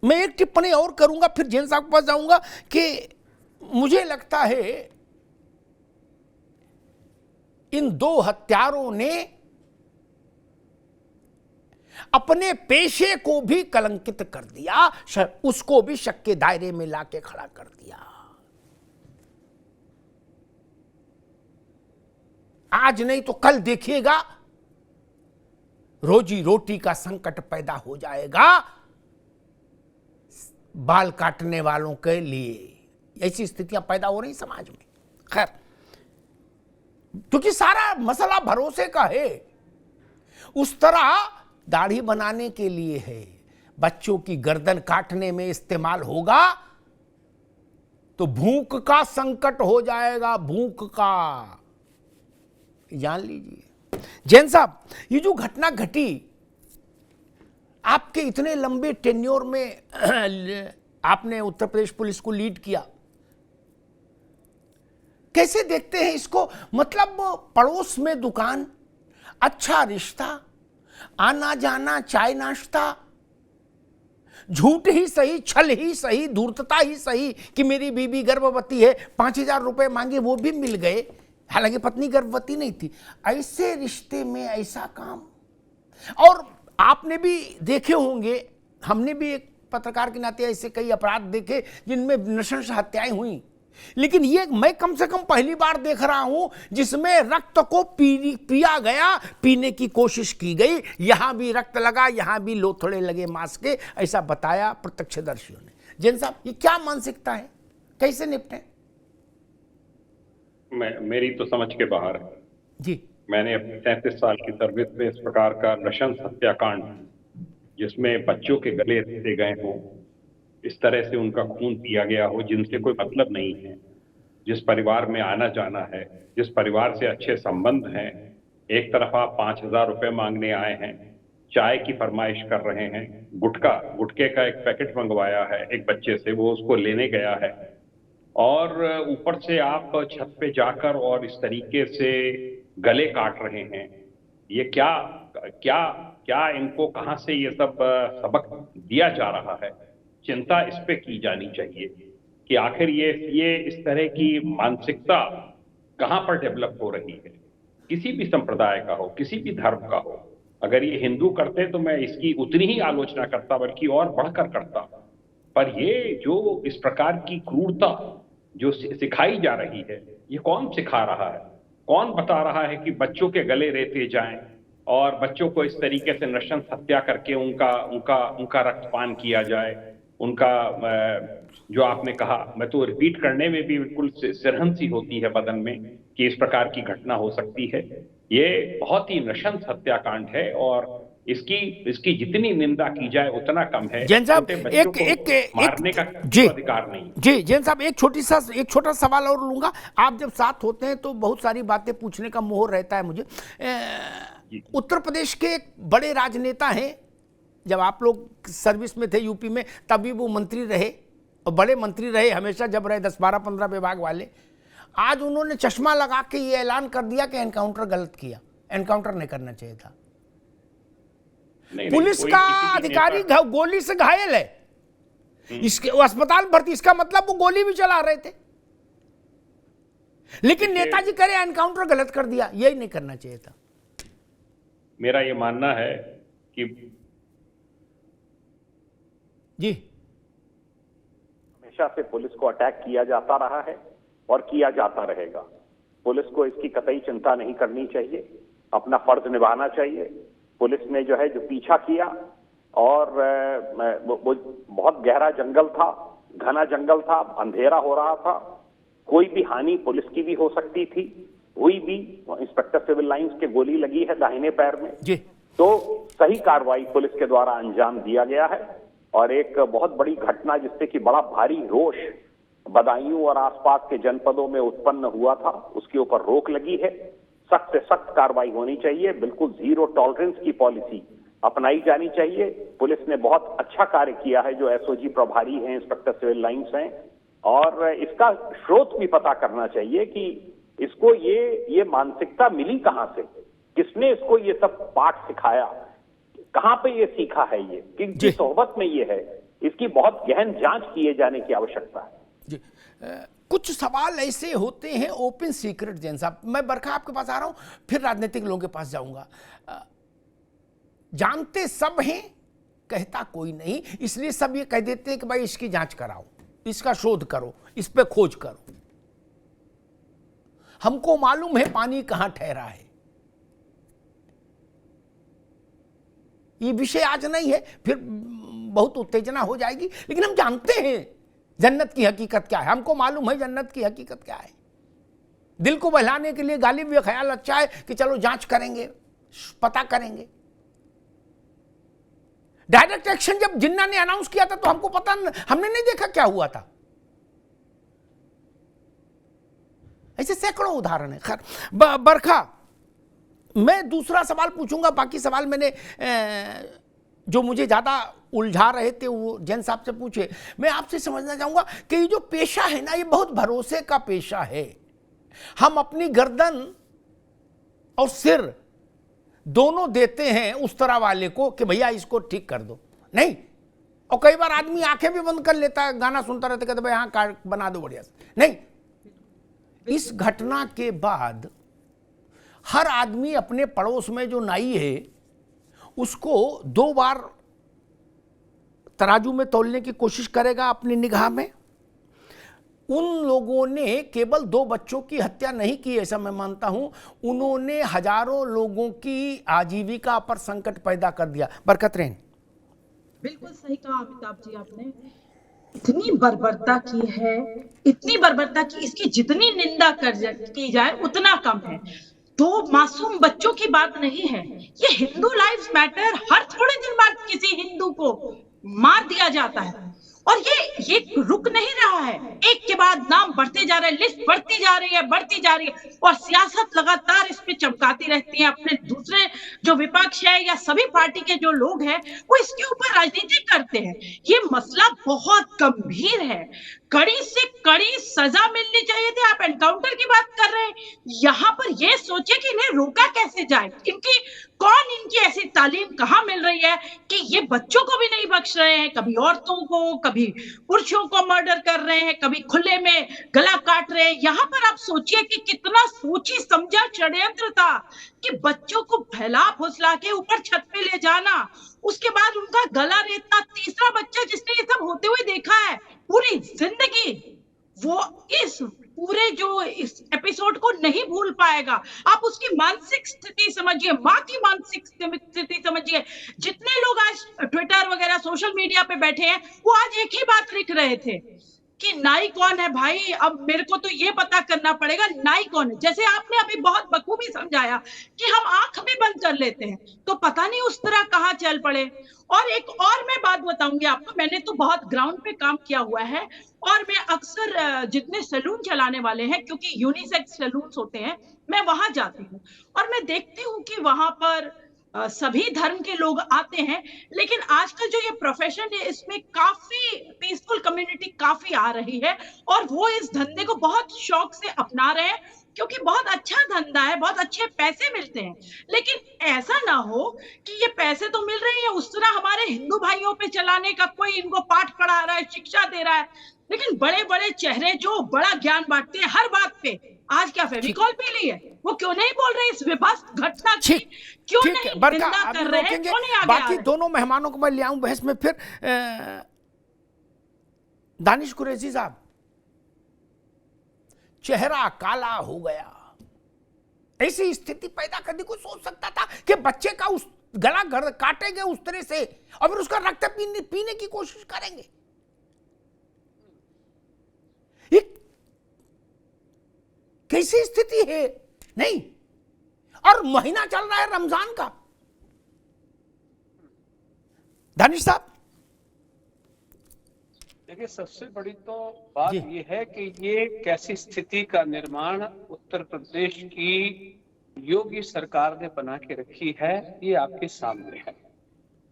मैं एक टिप्पणी और करूंगा, फिर जैन साहब के पास जाऊंगा कि मुझे लगता है इन दो हत्यारों ने अपने पेशे को भी कलंकित कर दिया, उसको भी शक के दायरे में लाके खड़ा कर दिया। आज नहीं तो कल देखिएगा रोजी रोटी का संकट पैदा हो जाएगा बाल काटने वालों के लिए। ऐसी स्थितियां पैदा हो रही समाज में। खैर, क्योंकि सारा मसला भरोसे का है। उस तरह दाढ़ी बनाने के लिए है, बच्चों की गर्दन काटने में इस्तेमाल होगा तो भूख का संकट हो जाएगा, भूख का, जान लीजिए। जैन साहब, ये जो घटना घटी आपके इतने लंबे टेन्योर में, आपने उत्तर प्रदेश पुलिस को लीड किया, कैसे देखते हैं इसको? मतलब पड़ोस में दुकान, अच्छा रिश्ता, आना जाना, चाय नाश्ता, झूठ ही सही, छल ही सही, धूर्तता ही सही कि मेरी बीबी गर्भवती है, 5,000 रुपए मांगे वो भी मिल गए, हालांकि पत्नी गर्भवती नहीं थी। ऐसे रिश्ते में ऐसा काम। और आपने भी देखे होंगे, हमने भी एक पत्रकार के नाते ऐसे कई अपराध देखे जिनमें नृशंस हत्याएं हुई, लेकिन ये मैं कम से कम पहली बार देख रहा हूं जिसमें रक्त को पिया गया, पीने की कोशिश की गई, यहां भी रक्त लगा, यहां भी लोथड़े लगे मांस के, ऐसा बताया प्रत्यक्षदर्शियों ने। जैन साहब, ये क्या मानसिकता है, कैसे निपटे? मेरी तो समझ के बाहर है जी। मैंने अपने 33 साल की सर्विस में इस प्रकार का नृशंस हत्याकांड, जिसमें बच्चों के गले रेते गए हों, इस तरह से उनका खून पिया गया हो, जिनसे कोई मतलब नहीं है, जिस परिवार में आना जाना है, जिस परिवार से अच्छे संबंध हैं, एक तरफ आप 5,000 रुपए मांगने आए हैं, चाय की फरमाइश कर रहे हैं, गुटके का एक पैकेट मंगवाया है एक बच्चे से, वो उसको लेने गया है, और ऊपर से आप छत पे जाकर और इस तरीके से गले काट रहे हैं। ये क्या क्या क्या इनको कहां से ये सब सबक दिया जा रहा है? चिंता इस पे की जानी चाहिए कि आखिर ये इस तरह की मानसिकता कहां पर डेवलप हो रही है, किसी भी संप्रदाय का हो, किसी भी धर्म का हो। अगर ये हिंदू करते तो मैं इसकी उतनी ही आलोचना करता, बल्कि और बढ़कर करता। पर ये जो इस प्रकार की क्रूरता जो सिखाई जा रही है, ये कौन सिखा रहा है? कौन बता रहा है कि बच्चों के गले रेते जाएं और बच्चों को इस तरीके से नृशंस हत्या करके उनका उनका उनका रक्तपान किया जाए, उनका जो आपने कहा, मैं तो रिपीट करने में भी बिल्कुल सिरहन सी होती है बदन में कि इस प्रकार की घटना हो सकती है। ये बहुत ही नृशंस हत्याकांड है और इसकी जितनी निंदा की जाए उतना कम है। जैन साहब, छोटे बच्चों को मारने का जी अधिकार नहीं। जी जैन साहब, एक छोटा सवाल और लूंगा। आप जब साथ होते हैं तो बहुत सारी बातें पूछने का मोह रहता है मुझे। उत्तर प्रदेश के एक बड़े राजनेता हैं, जब आप लोग सर्विस में थे यूपी में, तभी वो मंत्री रहे और बड़े मंत्री रहे हमेशा, जब रहे 10, 12, 15 विभाग वाले। आज उन्होंने चश्मा लगा के ये ऐलान कर दिया कि एनकाउंटर गलत किया, एनकाउंटर नहीं करना चाहिए था। पुलिस का अधिकारी गोली से घायल है, इसके अस्पताल भर्ती, इसका मतलब वो गोली भी चला रहे थे, लेकिन नेताजी कह रहे एनकाउंटर गलत कर दिया, यही नहीं करना चाहिए था। मेरा ये मानना है कि जी, हमेशा से पुलिस को अटैक किया जाता रहा है और किया जाता रहेगा। पुलिस को इसकी कतई चिंता नहीं करनी चाहिए, अपना फर्ज निभाना चाहिए। पुलिस ने जो है जो पीछा किया, और वो बहुत गहरा जंगल था, घना जंगल था, अंधेरा हो रहा था, कोई भी हानि पुलिस की भी हो सकती थी, हुई भी। इंस्पेक्टर सिविल लाइंस के गोली लगी है दाहिने पैर में जी। तो सही कार्रवाई पुलिस के द्वारा अंजाम दिया गया है, और एक बहुत बड़ी घटना जिससे कि बड़ा भारी रोष बदायूं और आसपास के जनपदों में उत्पन्न हुआ था, उसके ऊपर रोक लगी है। सख्त से सख्त कार्रवाई होनी चाहिए, बिल्कुल जीरो टॉलरेंस की पॉलिसी अपनाई जानी चाहिए। पुलिस ने बहुत अच्छा कार्य किया है, जो एसओजी प्रभारी हैं, इंस्पेक्टर सिविल लाइंस हैं, और इसका स्रोत भी पता करना चाहिए कि इसको ये मानसिकता मिली कहां से, किसने इसको ये सब पाठ सिखाया, कहां पे ये सीखा है, ये किसकी सोहबत में ये है इसकी बहुत गहन जांच किए जाने की आवश्यकता है। जी कुछ सवाल ऐसे होते हैं ओपन सीक्रेट। जैन साहब, मैं बरखा आपके पास आ रहा हूं, फिर राजनीतिक लोगों के पास जाऊंगा। जानते सब हैं, कहता कोई नहीं, इसलिए सब ये कह देते हैं कि भाई इसकी जांच कराओ, इसका शोध करो, इस पे खोज करो। हमको मालूम है पानी कहां ठहरा है। ये विषय आज नहीं है, फिर बहुत उत्तेजना हो जाएगी, लेकिन हम जानते हैं जन्नत की हकीकत क्या है। हमको मालूम है जन्नत की हकीकत क्या है। दिल को बहलाने के लिए गालिब ये ख्याल अच्छा है कि चलो जांच करेंगे, पता करेंगे। डायरेक्ट एक्शन जब जिन्ना ने अनाउंस किया था तो हमको पता हमने नहीं देखा क्या हुआ था। ऐसे सैकड़ों उदाहरण है। खैर बरखा, मैं दूसरा सवाल पूछूंगा, बाकी सवाल मैंने जो मुझे ज्यादा उलझा रहे थे वो जैन साहब से पूछे। मैं आपसे समझना चाहूंगा कि ये जो पेशा है ना, ये बहुत भरोसे का पेशा है। हम अपनी गर्दन और सिर दोनों देते हैं उस तरह वाले को कि भैया इसको ठीक कर दो, नहीं। और कई बार आदमी आंखें भी बंद कर लेता है, गाना सुनता रहता, कहते भाई हाँ कार्ड बना दो बढ़िया से, नहीं। इस घटना के बाद हर आदमी अपने पड़ोस में जो नाई है उसको 2 बार तराजू में तौलने की कोशिश करेगा अपनी निगाह में। उन लोगों ने केवल 2 बच्चों की हत्या नहीं की, ऐसा मैं मानता हूं, उन्होंने हजारों लोगों की आजीविका पर संकट पैदा कर दिया। बरकत रहें। बिल्कुल सही कहा अमिताभ जी आपने। इतनी बर्बरता की है, इतनी बर्बरता की, इसकी जितनी निंदा की जाए उतना कम है। 2 मासूम बच्चों की बात नहीं है, ये हिंदू लाइव्स मैटर। हर थोड़े दिन बाद किसी हिंदू को मार दिया जाता है और ये रुक नहीं रहा है। एक के बाद नाम बढ़ते जा रहे हैं, लिस्ट बढ़ती जा रही है, बढ़ती जा रही है, और सियासत लगातार इस पे चमकाती रहती है। अपने दूसरे जो विपक्ष है या सभी पार्टी के जो लोग हैं वो इसके ऊपर राजनीति करते हैं। ये मसला बहुत गंभीर है, कड़ी से कड़ी सजा मिलनी चाहिए थी। आप एनकाउंटर की बात कर रहे हैं, यहाँ पर ये सोचे कि इन्हें रोका कैसे जाए। इनकी ऐसी तालीम कहाँ मिल रही है कि ये बच्चों को भी नहीं बख्श रहे हैं, कभी औरतों को, कभी पुरुषों को मर्डर कर रहे हैं, कभी खुले में गला काट रहे हैं। यहाँ पर आप सोचिए कि कितना सोची समझा षड्यंत्र था कि बच्चों को फैला फुसला के ऊपर छत पे ले जाना, उसके बाद उनका गला रेतना। तीसरा बच्चा जिसने ये सब होते हुए देखा है पूरी जिंदगी, वो इस पूरे जो इस एपिसोड को नहीं भूल पाएगा। आप उसकी मानसिक स्थिति समझिए, माँ की मानसिक स्थिति समझिए। जितने लोग आज ट्विटर वगैरह सोशल मीडिया पे बैठे हैं वो आज एक ही बात लिख रहे थे कि नाई कौन है भाई। अब मेरे को तो ये पता करना पड़ेगा नाई कौन है। जैसे आपने अभी बहुत बखूबी समझाया कि हम आंख भी बंद कर लेते हैं तो पता नहीं उस तरह कहाँ चल पड़े। और एक और मैं बात बताऊंगी आपको, मैंने तो बहुत ग्राउंड पे काम किया हुआ है और मैं अक्सर जितने सैलून चलाने वाले हैं, क्योंकि यूनिसेक्स सैलून्स होते हैं, मैं वहां जाती हूँ और मैं देखती हूँ कि वहां पर सभी धर्म के लोग आते हैं। लेकिन आजकल जो ये प्रोफेशन है इसमें काफी पीसफुल कम्युनिटी काफी आ रही है और वो इस धंधे को बहुत शौक से अपना रहे हैं, क्योंकि बहुत अच्छा धंधा है, बहुत अच्छे पैसे मिलते हैं। लेकिन ऐसा ना हो कि ये पैसे तो मिल रहे हैं, उस तरह हमारे हिंदू भाइयों पे चलाने का कोई इनको पाठ पढ़ा रहा है, शिक्षा दे रहा है। लेकिन बड़े बड़े चेहरे जो बड़ा ज्ञान बांटते हैं हर बात पे, आज क्या फेविकॉल पी ली है, वो क्यों नहीं बोल रहे इस विभत्स घटना की? क्यों नहीं निंदा कर रहे हैं? क्यों नहीं आगे बाकी दोनों मेहमानों को मैं ले आऊं बहस में। फिर दानिश कुरैशी साहब, चेहरा काला हो गया, ऐसी स्थिति पैदा करने को सोच सकता था कि बच्चे का उस गला काटेंगे उस तरह से और फिर उसका रक्त पीने की कोशिश करेंगे? कैसी स्थिति है? नहीं, और महीना चल रहा है रमजान का। दानिश साहब, देखिए, सबसे बड़ी तो बात ये है कि ये कैसी स्थिति का निर्माण उत्तर प्रदेश की योगी सरकार ने बना के रखी है, ये आपके सामने है।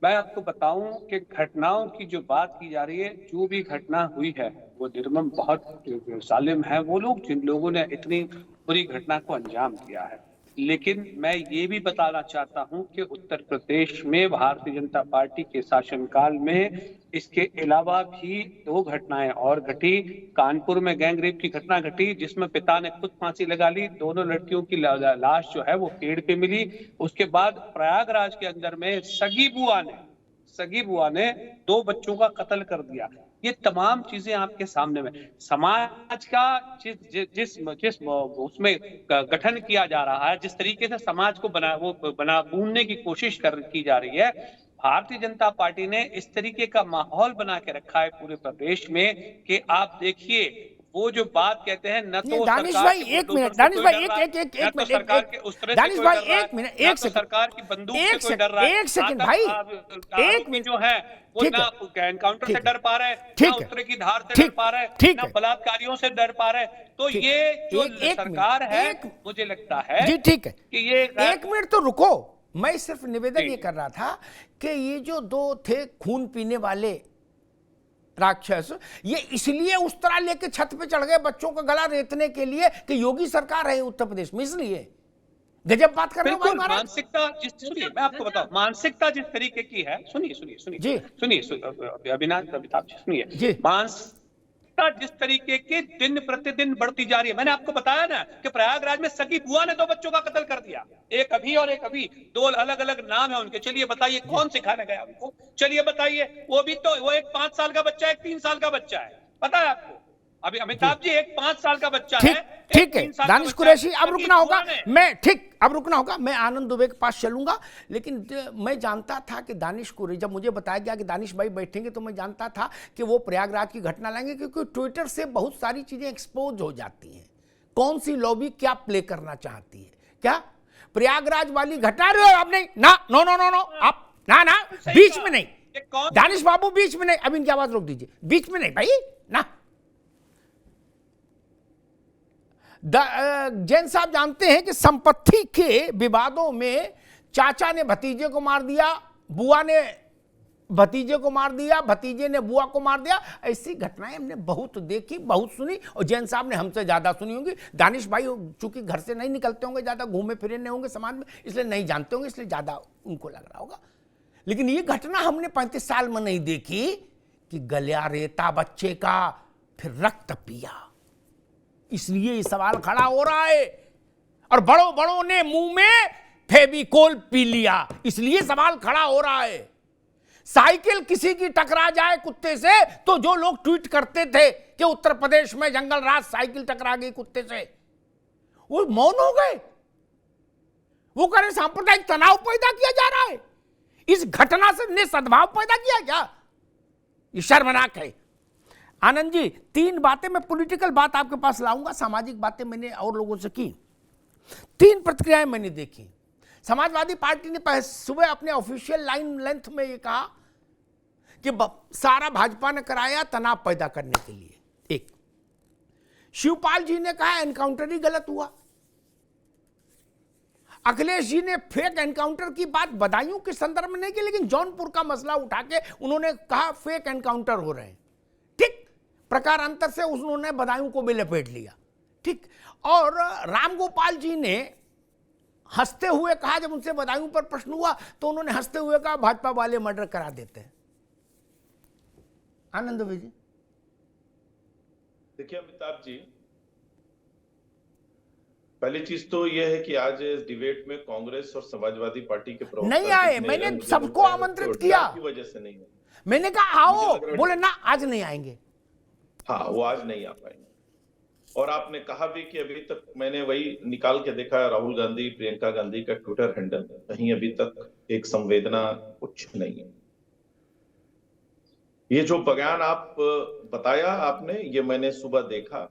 मैं आपको बताऊं कि घटनाओं की जो बात की जा रही है, जो भी घटना हुई है वो निर्मम, बहुत जालिम है वो लोग जिन लोगों ने इतनी बुरी घटना को अंजाम दिया है। लेकिन मैं ये भी बताना चाहता हूं कि उत्तर प्रदेश में भारतीय जनता पार्टी के शासनकाल में इसके अलावा भी 2 घटनाएं और घटी। कानपुर में गैंग रेप की घटना घटी जिसमें पिता ने खुद फांसी लगा ली, दोनों लड़कियों की लाश जो है वो पेड़ पे मिली। उसके बाद प्रयागराज के अंदर में सगी बुआ ने 2 बच्चों का कत्ल कर दिया। ये तमाम चीजें आपके सामने में समाज का जिस उसमें गठन किया जा रहा है, जिस तरीके से समाज को बुनने की कोशिश की जा रही है, भारतीय जनता पार्टी ने इस तरीके का माहौल बना के रखा है पूरे प्रदेश में कि आप देखिए वो जो बात कहते हैं न तो दानिश भाई एक मिनट, दानिश भाई एक मिनट, सरकार के उस तरह दानिश से भाई कोई डर रहा है, एक मिनट, न एक तो सेकंड, सरकार की बंदूक से कोई डर रहा है, एक सेकंड भाई, एक मिनट जो है वो ठीक ना है, एनकाउंटर से ठीक डर पा रहे हैं, ठीक ना है, उत्तरे की धार से डर पा रहे हैं, ठीक ना है, बलात्कारियों से डर पा रहे हैं। तो ठीक, ये जो एक सरकार मिनट, है मुझे लगता है जी ठीक है, कि ये एक मिनट तो रुको। मैं सिर्फ निवेदन ये कर रहा था कि ये जो 2 थे खून पीने वाले राक्षस, ये इसलिए उस तरह लेके छत पे चढ़ गए बच्चों का गला रेतने के लिए कि योगी सरकार है उत्तर प्रदेश में, इसलिए गजब बात कर रहे हो भाई बिल्कुल। महाराज। मानसिकता सुनिए मैं आपको बताऊं, मानसिकता जिस तरीके की है, सुनिए अमिताभ जी सुनिए, मानसिकता जिस तरीके की दिन प्रतिदिन बढ़ती जा रही है। मैंने आपको बताया ना कि प्रयागराज में सगी बुआ ने 2 बच्चों का कत्ल कर दिया, एक अभी और एक अभी, 2 अलग अलग नाम है उनके। चलिए बताइए कौन सिखाने गया उनको, चलिए बताइए। वो भी तो वो एक 5 साल का बच्चा है, एक 3 साल का बच्चा है, पता है आपको? अभी अमिताभ जी एक 5 साल का बच्चा है, ठीक है दानिश कुरैशी, अब रुकना होगा, अब रुकना होगा, मैं आनंद दुबे के पास चलूंगा। लेकिन मैं जानता था कि दानिश कुरैशी, जब मुझे बताया गया कि दानिश भाई बैठेंगे तो मैं जानता था कि वो प्रयागराज की घटना लाएंगे, क्योंकि ट्विटर से बहुत सारी चीजें एक्सपोज हो जाती हैं, कौन सी लॉबी क्या प्ले करना चाहती है। क्या प्रयागराज वाली घटना रहे हो आप? नहीं ना, नो नो नो नो, आप ना ना बीच में नहीं, दानिश बाबू बीच में नहीं, अब इनकी आवाज रोक दीजिए, बीच में नहीं भाई ना। जैन साहब जानते हैं कि संपत्ति के विवादों में चाचा ने भतीजे को मार दिया, बुआ ने भतीजे को मार दिया, भतीजे ने बुआ को मार दिया। ऐसी घटनाएं हमने बहुत देखी, बहुत सुनी, और जैन साहब ने हमसे ज्यादा सुनी होंगी। दानिश भाई चूंकि घर से नहीं निकलते होंगे, ज्यादा घूमे फिरे नहीं होंगे समाज में, इसलिए नहीं जानते होंगे, इसलिए ज्यादा उनको लग रहा होगा। लेकिन ये घटना हमने 35 साल में नहीं देखी कि गलिया रेता बच्चे का फिर रक्त पिया, इसलिए ये सवाल खड़ा हो रहा है। और बड़ों बड़ों ने मुंह में फेविकोल पी लिया, इसलिए सवाल खड़ा हो रहा है। साइकिल किसी की टकरा जाए कुत्ते से तो जो लोग ट्वीट करते थे कि उत्तर प्रदेश में जंगल राज साइकिल टकरा गई कुत्ते से, वो मौन हो गए। वो कह रहे सांप्रदायिक तनाव पैदा किया जा रहा है, इस घटना से ने सद्भाव पैदा किया क्या? ये शर्मनाक है। आनंद जी 3 बातें, मैं पॉलिटिकल बात आपके पास लाऊंगा, सामाजिक बातें मैंने और लोगों से की। 3 प्रतिक्रियाएं मैंने देखी। समाजवादी पार्टी ने सुबह अपने ऑफिशियल लेंथ में ये कहा कि सारा भाजपा ने कराया तनाव पैदा करने के लिए। एक शिवपाल जी ने कहा एनकाउंटर ही गलत हुआ। अखिलेश जी ने फेक एनकाउंटर की बात बदायूं के संदर्भ में नहीं की, लेकिन जौनपुर का मसला उठा के उन्होंने कहा फेक एनकाउंटर हो रहे हैं। ठीक, प्रकारांतर से उन्होंने बदायूं को भी लपेट लिया। ठीक, और रामगोपाल जी ने हंसते हुए कहा, जब उनसे बदायूं पर प्रश्न हुआ तो उन्होंने हंसते हुए कहा भाजपा वाले मर्डर करा देते हैं। आनंद भाई जी देखिए अमिताभ जी, पहली चीज तो यह है कि आज इस डिबेट में कांग्रेस और समाजवादी पार्टी के प्रवक्ता नहीं आए। मैंने सबको आमंत्रित किया, की वजह से नहीं है। मैंने कहा आओ, बोले ना आज नहीं आएंगे। हाँ, वो आज नहीं आ पाएंगे। और आपने कहा भी कि अभी तक मैंने वही निकाल के देखा, राहुल गांधी प्रियंका गांधी का ट्विटर हैंडल, कहीं अभी तक एक संवेदना कुछ नहीं है। ये जो बयान आप बताया आपने, ये मैंने सुबह देखा,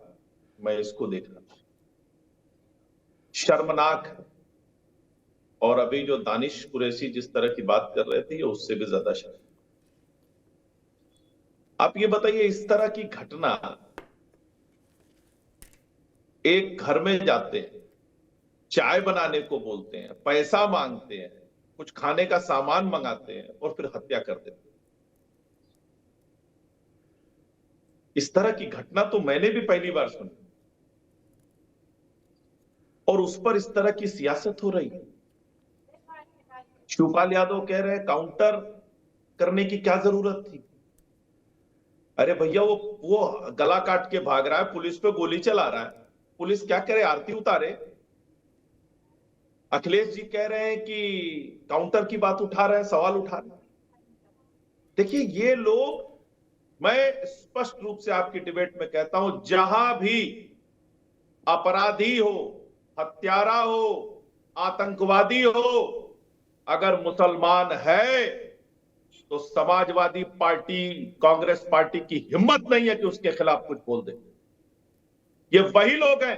मैं इसको देख रहा था, शर्मनाक है। और अभी जो दानिश कुरैशी जिस तरह की बात कर रहे थे, उससे भी ज्यादा शर्म। आप ये बताइए, इस तरह की घटना, एक घर में जाते हैं, चाय बनाने को बोलते हैं, पैसा मांगते हैं, कुछ खाने का सामान मंगाते हैं और फिर हत्या कर देते हैं। इस तरह की घटना तो मैंने भी पहली बार सुनी। और और उस पर इस तरह की सियासत हो रही है। शिवपाल यादव कह रहे हैं काउंटर करने की क्या जरूरत थी। अरे भैया वो गला काट के भाग रहा है, पुलिस पे गोली चला रहा है, पुलिस क्या करे, आरती उतारे। अखिलेश जी कह रहे हैं कि काउंटर की बात उठा रहे हैं, सवाल उठा रहे हैं। देखिए ये लोग, मैं स्पष्ट रूप से आपकी डिबेट में कहता हूं, जहां भी अपराधी हो, हत्यारा हो, आतंकवादी हो, अगर मुसलमान है तो समाजवादी पार्टी, कांग्रेस पार्टी की हिम्मत नहीं है कि उसके खिलाफ कुछ बोल दे। ये वही लोग हैं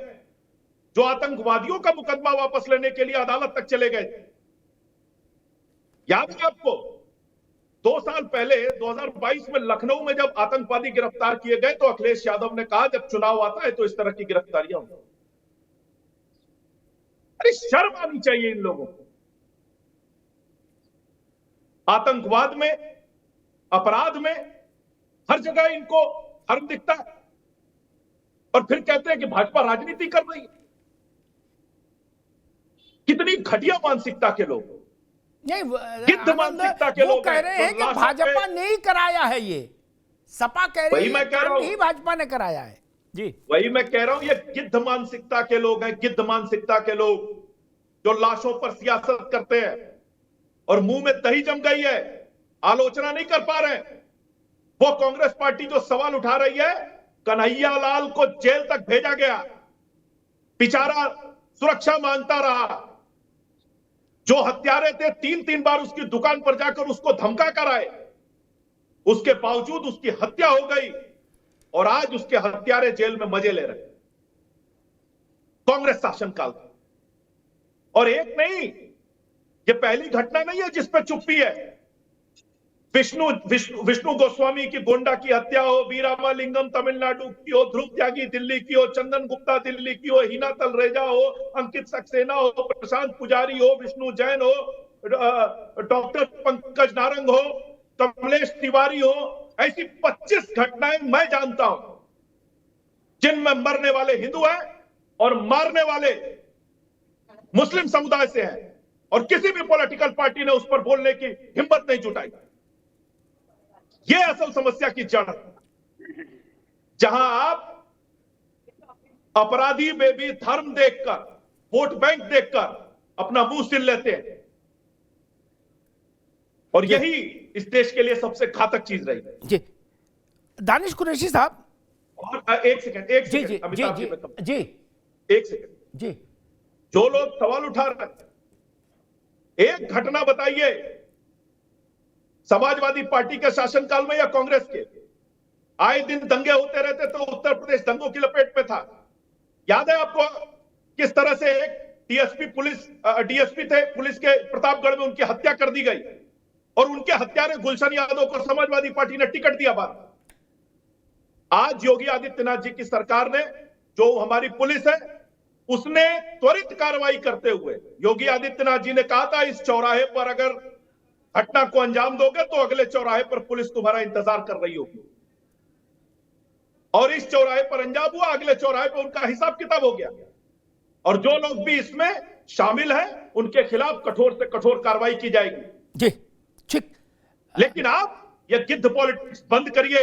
जो आतंकवादियों का मुकदमा वापस लेने के लिए अदालत तक चले गए थे। याद है आपको 2 साल पहले 2022 में लखनऊ में जब आतंकवादी गिरफ्तार किए गए तो अखिलेश यादव ने कहा जब चुनाव आता है तो इस तरह की गिरफ्तारियां होंगी। अरे शर्म आनी चाहिए इन लोगों को। आतंकवाद में, अपराध में हर जगह इनको धर्म दिखता है और फिर कहते हैं कि भाजपा राजनीति कर रही है। कितनी घटिया मानसिकता के लोग, नहीं गिद्ध मानसिकता के वो लोग कह रहे हैं कि भाजपा ने ही कराया है, ये सपा कह रही है काम ही भाजपा ने कराया है। जी वही मैं कह रहा हूं, ये गिद्ध मानसिकता के लोग हैं, गिद्ध मानसिकता के लोग जो लाशों पर सियासत करते हैं और मुंह में दही जम गई है, आलोचना नहीं कर पा रहे। वो कांग्रेस पार्टी जो सवाल उठा रही है, कन्हैया लाल को जेल तक भेजा गया, बेचारा सुरक्षा मांगता रहा। जो हत्यारे थे 3-3 बार उसकी दुकान पर जाकर उसको धमका कर आए, उसके बावजूद उसकी हत्या हो गई और आज उसके हत्यारे जेल में मजे ले रहे। कांग्रेस शासनकाल में। और एक नहीं, ये पहली घटना नहीं है जिस पर चुप्पी है। विष्णु गोस्वामी की गोंडा की हत्या हो, वीरामालिंगम तमिलनाडु की हो, ध्रुव त्यागी दिल्ली की हो, चंदन गुप्ता दिल्ली की हो, हिना तलरेजा हो, अंकित सक्सेना हो, प्रशांत पुजारी हो, विष्णु जैन हो, डॉक्टर पंकज नारंग हो, कमलेश तिवारी हो, ऐसी 25 घटनाएं मैं जानता हूं जिनमें मरने वाले हिंदू हैं और मारने वाले मुस्लिम समुदाय से हैं और किसी भी पॉलिटिकल पार्टी ने उस पर बोलने की हिम्मत नहीं जुटाई। यह असल समस्या की जड़ है, जहां आप अपराधी में भी धर्म देखकर, वोट बैंक देखकर अपना मुंह सिल लेते हैं और यही इस देश के लिए सबसे घातक चीज रही है। जी दानिश कुरैशी साहब, और एक सेकंड अमिताभ जी एक सेकंड जी, जो लोग सवाल उठा रहे हैं, एक घटना बताइए समाजवादी पार्टी के शासनकाल में या कांग्रेस के। आए दिन दंगे होते रहते तो उत्तर प्रदेश दंगों की लपेट में था। याद है आपको किस तरह से एक डीएसपी थे पुलिस के, प्रतापगढ़ में उनकी हत्या कर दी गई और उनके हत्यारे गुलशन यादव को समाजवादी पार्टी ने टिकट दिया बाद। आज योगी आदित्यनाथ जी की सरकार ने, जो हमारी पुलिस है, उसने त्वरित कार्रवाई करते हुए, योगी आदित्यनाथ जी ने कहा था इस चौराहे पर अगर घटना को अंजाम दोगे तो अगले चौराहे पर पुलिस तुम्हारा इंतजार कर रही होगी। और इस चौराहे पर अंजाम हुआ, अगले चौराहे पर उनका हिसाब किताब हो गया और जो लोग भी इसमें शामिल हैं उनके खिलाफ कठोर से कठोर कार्रवाई की जाएगी। जी ठीक, लेकिन आप ये गिद्ध पॉलिटिक्स बंद करिए।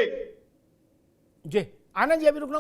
जी आनंद जी अभी रुकना